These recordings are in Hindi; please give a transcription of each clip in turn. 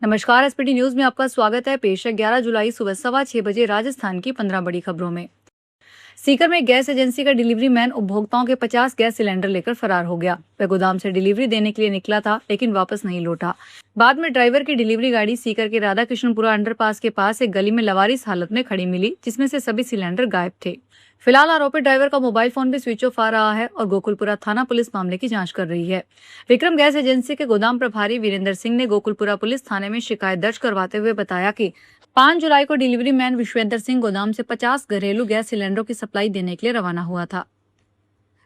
नमस्कार। एसपीटी न्यूज में आपका स्वागत है। पेश है 11 जुलाई सुबह 6:15 बजे राजस्थान की 15 बड़ी खबरों में। सीकर में गैस एजेंसी का डिलीवरी मैन उपभोक्ताओं के 50 गैस सिलेंडर लेकर फरार हो गया। वह गोदाम से डिलीवरी देने के लिए निकला था, लेकिन वापस नहीं लौटा। बाद में ड्राइवर की डिलीवरी गाड़ी सीकर के राधा कृष्णपुरा अंडरपास के पास एक गली में लवारिस हालत में खड़ी मिली, जिसमें से सभी सिलेंडर गायब थे। फिलहाल आरोपी ड्राइवर का मोबाइल फोन भी स्विच ऑफ आ रहा है और गोकुलपुरा थाना पुलिस मामले की जांच कर रही है। विक्रम गैस एजेंसी के गोदाम प्रभारी वीरेंद्र सिंह ने गोकुलपुरा पुलिस थाने में शिकायत दर्ज करवाते हुए बताया कि 5 जुलाई को डिलीवरी मैन विश्वेंद्र सिंह गोदाम से 50 घरेलू गैस सिलेंडरों की सप्लाई देने के लिए रवाना हुआ था।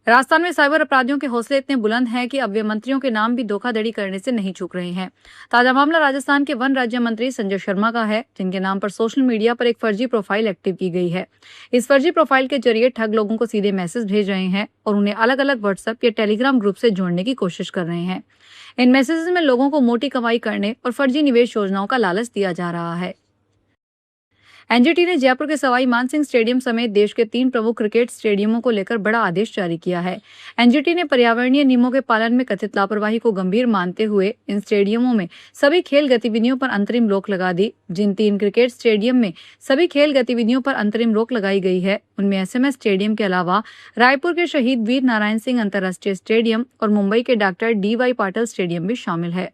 राजस्थान में साइबर अपराधियों के हौसले इतने बुलंद हैं कि अब वे मंत्रियों के नाम भी धोखाधड़ी करने से नहीं चूक रहे हैं। ताजा मामला राजस्थान के वन राज्य मंत्री संजय शर्मा का है, जिनके नाम पर सोशल मीडिया पर एक फर्जी प्रोफाइल एक्टिव की गई है। इस फर्जी प्रोफाइल के जरिए ठग लोगों को सीधे मैसेज भेज रहे हैं और उन्हें अलग अलग व्हाट्सएप या टेलीग्राम ग्रुप से जोड़ने की कोशिश कर रहे हैं। इन मैसेजेस में लोगों को मोटी कमाई करने और फर्जी निवेश योजनाओं का लालच दिया जा रहा है। एनजीटी ने जयपुर के सवाई मानसिंह स्टेडियम समेत देश के 3 प्रमुख क्रिकेट स्टेडियमों को लेकर बड़ा आदेश जारी किया है। एनजीटी ने पर्यावरणीय नियमों के पालन में कथित लापरवाही को गंभीर मानते हुए इन स्टेडियमों में सभी खेल गतिविधियों पर अंतरिम रोक लगा दी। जिन 3 क्रिकेट स्टेडियम में सभी खेल गतिविधियों पर अंतरिम रोक लगाई गई है, उनमें एसएमएस स्टेडियम के अलावा रायपुर के शहीद वीर नारायण सिंह अंतर्राष्ट्रीय स्टेडियम और मुंबई के डॉक्टर डीवाई पाटिल स्टेडियम भी शामिल है।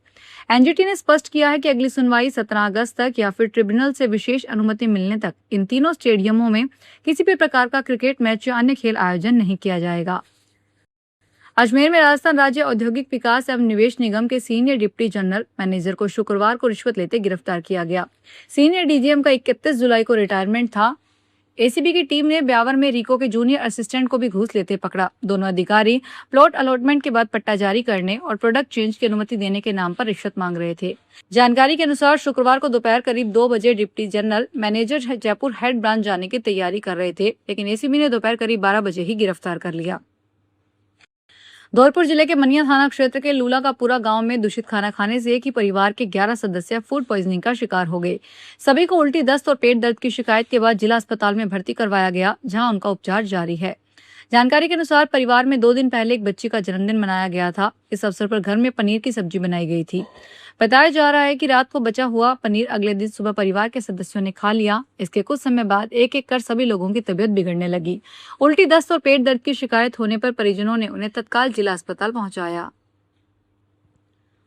एनजीटी ने स्पष्ट किया है कि अगली सुनवाई 17 अगस्त तक या फिर ट्रिब्यूनल से विशेष अनुमति मिलने तक इन तीनों स्टेडियमों में किसी भी प्रकार का क्रिकेट मैच या अन्य खेल आयोजन नहीं किया जाएगा। अजमेर में राजस्थान राज्य औद्योगिक विकास एवं निवेश निगम के सीनियर डिप्टी जनरल मैनेजर को शुक्रवार को रिश्वत लेते गिरफ्तार किया गया। सीनियर डीजीएम का 31 जुलाई को रिटायरमेंट था। एसीबी की टीम ने ब्यावर में रिको के जूनियर असिस्टेंट को भी घूस लेते पकड़ा। दोनों अधिकारी प्लॉट अलॉटमेंट के बाद पट्टा जारी करने और प्रोडक्ट चेंज की अनुमति देने के नाम पर रिश्वत मांग रहे थे। जानकारी के अनुसार शुक्रवार को दोपहर करीब 2 बजे deputy general manager Jaipur head branch जाने की तैयारी कर रहे थे, लेकिन एसीबी ने दोपहर करीब 12 बजे ही गिरफ्तार कर लिया। धौलपुर जिले के मनिया थाना क्षेत्र के लूला का पूरा गांव में दूषित खाना खाने से एक ही परिवार के 11 सदस्य फूड पॉइजनिंग का शिकार हो गए। सभी को उल्टी, दस्त और पेट दर्द की शिकायत के बाद जिला अस्पताल में भर्ती करवाया गया, जहां उनका उपचार जारी है। जानकारी के अनुसार परिवार में 2 दिन पहले एक बच्ची का जन्मदिन मनाया गया था। इस अवसर पर घर में पनीर की सब्जी बनाई गई थी। बताया जा रहा है कि रात को बचा हुआ पनीर अगले दिन सुबह परिवार के सदस्यों ने खा लिया। इसके कुछ समय बाद एक एक कर सभी लोगों की तबीयत बिगड़ने लगी। उल्टी, दस्त और पेट दर्द की शिकायत होने पर परिजनों ने उन्हें तत्काल जिला अस्पताल पहुंचाया।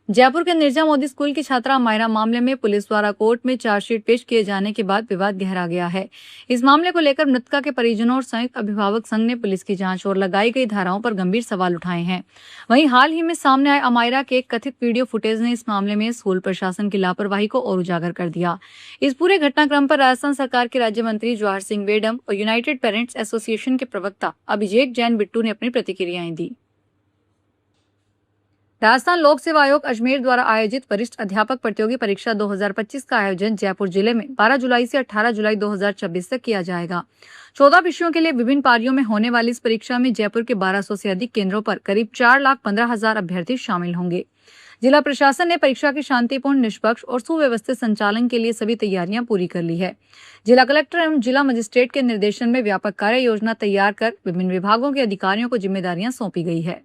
जयपुर के निर्जा मोदी स्कूल की छात्रा मायरा मामले में पुलिस द्वारा कोर्ट में चार्जशीट पेश किए जाने के बाद विवाद गहरा गया है। इस मामले को लेकर मृतका के परिजनों और संयुक्त अभिभावक संघ ने पुलिस की जांच और लगाई गई धाराओं पर गंभीर सवाल उठाए हैं। वहीं हाल ही में सामने आए अमायरा के एक कथित वीडियो फुटेज ने इस मामले में स्कूल प्रशासन की लापरवाही को और उजागर कर दिया। इस पूरे घटनाक्रम पर राजस्थान सरकार के राज्य मंत्री जवाहर सिंह वेडम और यूनाइटेड पेरेंट्स एसोसिएशन के प्रवक्ता अभिषेक जैन बिट्टू ने अपनी प्रतिक्रियाएं दी। राजस्थान लोक सेवा आयोग अजमेर द्वारा आयोजित वरिष्ठ अध्यापक प्रतियोगी परीक्षा 2025 का आयोजन जयपुर जिले में 12 जुलाई से 18 जुलाई 2026 तक किया जाएगा। 14 विषयों के लिए विभिन्न पारियों में होने वाली इस परीक्षा में जयपुर के 1200 से अधिक केंद्रों पर करीब 4,15,000 अभ्यर्थी शामिल होंगे। जिला प्रशासन ने परीक्षा के शांतिपूर्ण, निष्पक्ष और सुव्यवस्थित संचालन के लिए सभी तैयारियां पूरी कर ली है। जिला कलेक्टर एवं जिला मजिस्ट्रेट के निर्देशन में व्यापक कार्य योजना तैयार कर विभिन्न विभागों के अधिकारियों को जिम्मेदारियां सौंपी गई है।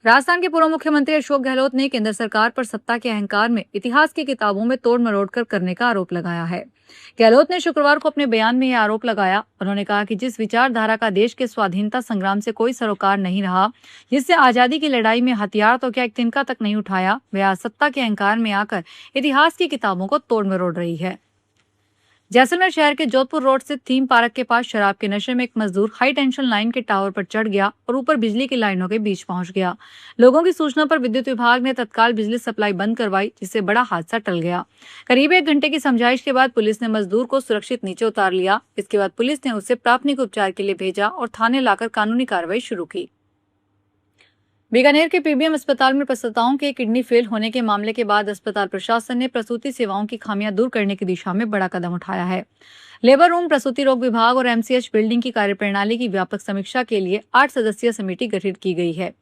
राजस्थान के पूर्व मुख्यमंत्री अशोक गहलोत ने केंद्र सरकार पर सत्ता के अहंकार में इतिहास की किताबों में तोड़ मरोड़ कर करने का आरोप लगाया है। गहलोत ने शुक्रवार को अपने बयान में यह आरोप लगाया। उन्होंने कहा कि जिस विचारधारा का देश के स्वाधीनता संग्राम से कोई सरोकार नहीं रहा, जिससे आजादी की लड़ाई में हथियार तो क्या एक तिनका तक नहीं उठाया, वह आज सत्ता के अहंकार में आकर इतिहास की किताबों को तोड़ मरोड़ रही है। जैसलमेर शहर के जोधपुर रोड स्थित थीम पार्क के पास शराब के नशे में एक मजदूर हाई टेंशन लाइन के टावर पर चढ़ गया और ऊपर बिजली की लाइनों के बीच पहुंच गया। लोगों की सूचना पर विद्युत विभाग ने तत्काल बिजली सप्लाई बंद करवाई, जिससे बड़ा हादसा टल गया। करीब 1 घंटे की समझाइश के बाद पुलिस ने मजदूर को सुरक्षित नीचे उतार लिया। इसके बाद पुलिस ने उसे प्राथमिक उपचार के लिए भेजा और थाने लाकर कानूनी कार्रवाई शुरू की। बीकानेर के पीबीएम अस्पताल में प्रसूताओं के किडनी फेल होने के मामले के बाद अस्पताल प्रशासन ने प्रसूति सेवाओं की खामियां दूर करने की दिशा में बड़ा कदम उठाया है। लेबर रूम, प्रसूति रोग विभाग और एमसीएच बिल्डिंग की कार्यप्रणाली की व्यापक समीक्षा के लिए 8 सदस्यीय समिति गठित की गई है।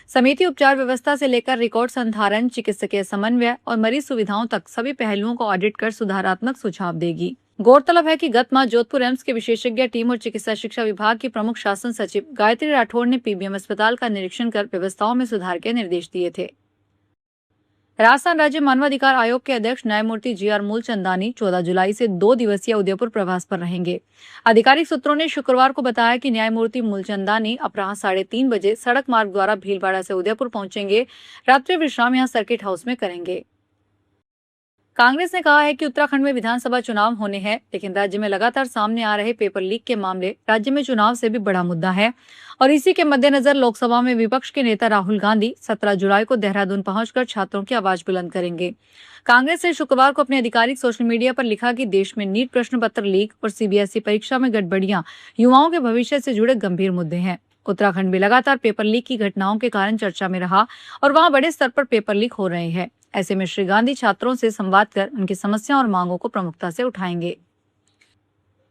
समिति उपचार व्यवस्था से लेकर रिकॉर्ड संधारण, चिकित्सकीय समन्वय और मरीज सुविधाओं तक सभी पहलुओं को ऑडिट कर सुधारात्मक सुझाव देगी। गौरतलब है कि गत माह जोधपुर एम्स के विशेषज्ञ टीम और चिकित्सा शिक्षा विभाग की प्रमुख शासन सचिव गायत्री राठौड़ ने पीबीएम अस्पताल का निरीक्षण कर व्यवस्थाओं में सुधार के निर्देश दिए थे। राजस्थान राज्य मानवाधिकार आयोग के अध्यक्ष न्यायमूर्ति जी.आर. मूलचंदानी 14 जुलाई से 2 दिवसीय उदयपुर प्रवास पर रहेंगे। आधिकारिक सूत्रों ने शुक्रवार को बताया कि न्यायमूर्ति मूलचंदानी अपराह्न 3:30 बजे सड़क मार्ग द्वारा भीलवाड़ा से उदयपुर पहुंचेंगे। रात्रि विश्राम यहां सर्किट हाउस में करेंगे। कांग्रेस ने कहा है कि उत्तराखंड में विधानसभा चुनाव होने हैं, लेकिन राज्य में लगातार सामने आ रहे पेपर लीक के मामले राज्य में चुनाव से भी बड़ा मुद्दा है और इसी के मद्देनजर लोकसभा में विपक्ष के नेता राहुल गांधी 17 जुलाई को देहरादून पहुंचकर छात्रों की आवाज बुलंद करेंगे। कांग्रेस ने शुक्रवार को अपने आधिकारिक सोशल मीडिया पर लिखा कि देश में नीट प्रश्न पत्र लीक और सीबीएसई परीक्षा में गड़बड़ियां युवाओं के भविष्य से जुड़े गंभीर मुद्दे हैं। उत्तराखंड भी लगातार पेपर लीक की घटनाओं के कारण चर्चा में रहा और वहां बड़े स्तर पर पेपर लीक हो रहे हैं। ऐसे में श्री गांधी छात्रों से संवाद कर उनकी समस्या और मांगों को प्रमुखता से उठाएंगे।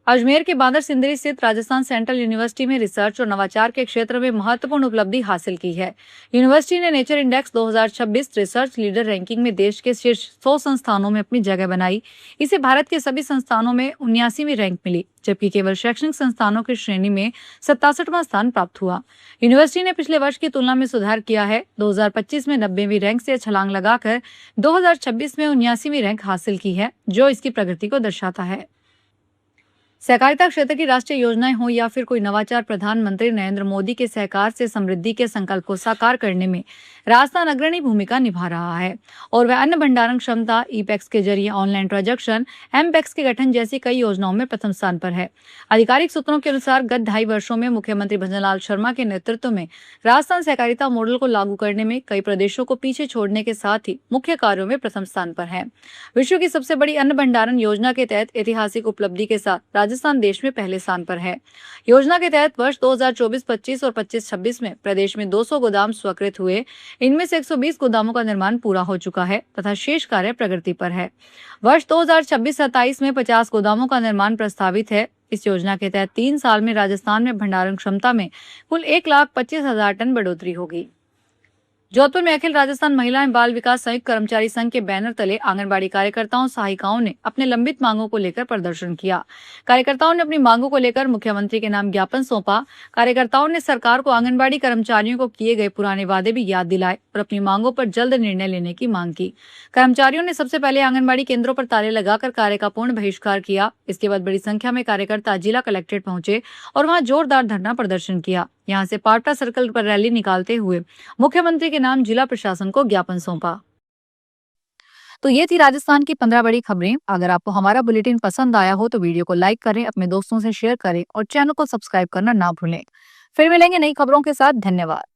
अजमेर के बांदर सिंदरी स्थित राजस्थान सेंट्रल यूनिवर्सिटी में रिसर्च और नवाचार के क्षेत्र में महत्वपूर्ण उपलब्धि हासिल की है। यूनिवर्सिटी ने nature index 2026 research leader ranking में देश के शीर्ष 100 संस्थानों में अपनी जगह बनाई। इसे भारत के सभी संस्थानों में 79वीं रैंक मिली, जबकि केवल शैक्षणिक संस्थानों की श्रेणी में 67वां स्थान प्राप्त हुआ। यूनिवर्सिटी ने पिछले वर्ष की तुलना में सुधार किया है। 2025 में 90वीं रैंक से छलांग लगाकर 2026 में 79वीं रैंक हासिल की है, जो इसकी प्रगति को दर्शाता है। सहकारिता क्षेत्र की राष्ट्रीय योजनाएं हो या फिर कोई नवाचार, प्रधानमंत्री नरेंद्र मोदी के सहकार से समृद्धि के संकल्प को साकार करने में राजस्थान अग्रणी भूमिका निभा रहा है और वह अन्न भंडारण क्षमता, ई-पैक्स के जरिए ऑनलाइन ट्रांजैक्शन, एम-पैक्स के गठन जैसी कई योजनाओं में प्रथम स्थान पर है। आधिकारिक सूत्रों के अनुसार गत 2.5 वर्षों में मुख्यमंत्री भजनलाल शर्मा के नेतृत्व में राजस्थान सहकारिता मॉडल को लागू करने में कई प्रदेशों को पीछे छोड़ने के साथ ही मुख्य कार्यों में प्रथम स्थान पर है। विश्व की सबसे बड़ी अन्न भंडारण योजना के तहत ऐतिहासिक उपलब्धि के साथ राजस्थान देश में पहले स्थान पर है। योजना के तहत वर्ष 2024-25 और 25-26 में प्रदेश में 200 गोदाम स्वीकृत हुए। इनमें से 120 गोदामों का निर्माण पूरा हो चुका है तथा शेष कार्य प्रगति पर है। वर्ष 2026-27 में 50 गोदामों का निर्माण प्रस्तावित है। इस योजना के तहत 3 साल में राजस्थान में भंडारण क्षमता में कुल 1,25,000 टन बढ़ोतरी होगी। जोधपुर में अखिल राजस्थान महिला एवं बाल विकास संयुक्त कर्मचारी संघ के बैनर तले आंगनबाड़ी कार्यकर्ताओं सहायिकाओं ने अपने लंबित मांगों को लेकर प्रदर्शन किया। कार्यकर्ताओं ने अपनी मांगों को लेकर मुख्यमंत्री के नाम ज्ञापन सौंपा। कार्यकर्ताओं ने सरकार को आंगनबाड़ी कर्मचारियों को किए गए पुराने वादे भी याद दिलाए और अपनी मांगों पर जल्द निर्णय लेने की मांग की। कर्मचारियों ने सबसे पहले आंगनबाड़ी केंद्रों पर ताले लगाकर कार्य का पूर्ण बहिष्कार किया। इसके बाद बड़ी संख्या में कार्यकर्ता जिला कलेक्ट्रेट पहुंचे और वहां जोरदार धरना प्रदर्शन किया। यहां से पावटा सर्कल पर रैली निकालते हुए मुख्यमंत्री के नाम जिला प्रशासन को ज्ञापन सौंपा। तो ये थी राजस्थान की 15 बड़ी खबरें। अगर आपको हमारा बुलेटिन पसंद आया हो तो वीडियो को लाइक करें, अपने दोस्तों से शेयर करें और चैनल को सब्सक्राइब करना ना भूलें। फिर मिलेंगे नई खबरों के साथ। धन्यवाद।